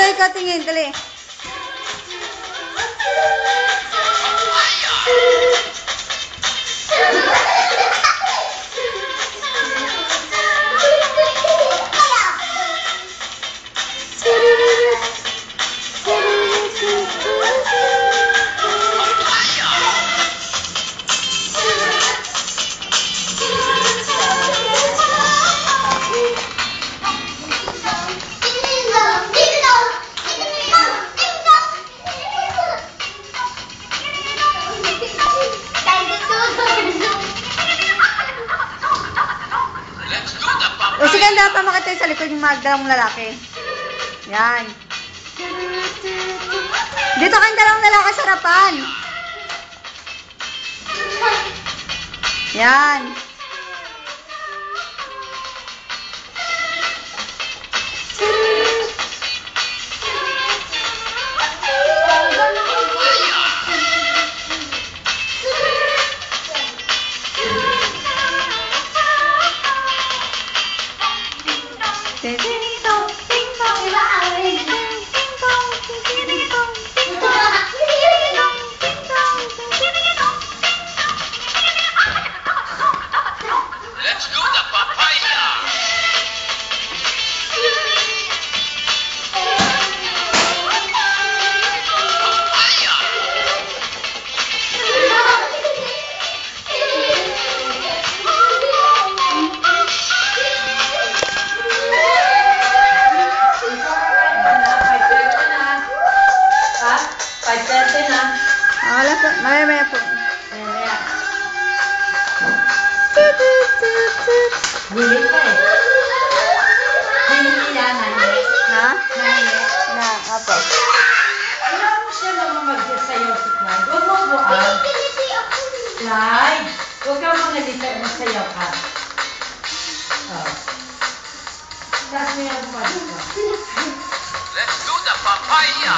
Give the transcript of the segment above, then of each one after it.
ikaw tingin, dali. O sige, dapat makita sa likod yung magdalawang lalaki. Yan. Dito kayong dalawang lalaki sa harapan. Yan. Wala po. Maya po. Maya. Huli ka eh. Huli yan. Ha? Na, apo. Alam mo siya naman magsasayaw si Clyde. Huwag mo buwan. Clyde, huwag kang mangalita. Masayaw ka. Oh. Tapos mo yung bumalik ka. Let's do the papaya!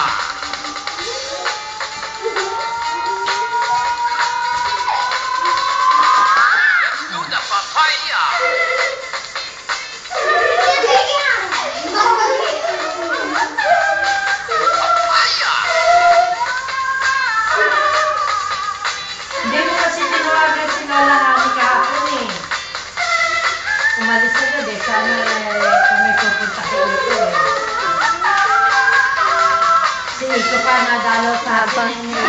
Hindi mo kasi tinawagan si Lola Hani kahapon eh. Umalis agad eh. Sana kung may pupunta ko ito eh. Si Iko pa nadalaw sa hapon niya.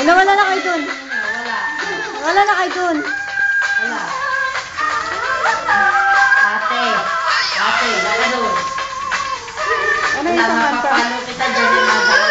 Nawala na kayo dun. Wala. Wala na kayo dun. Wala. Ate. Ate, wala doon. Ano yung Wala, panganta? mapapalo kita dyan yung mga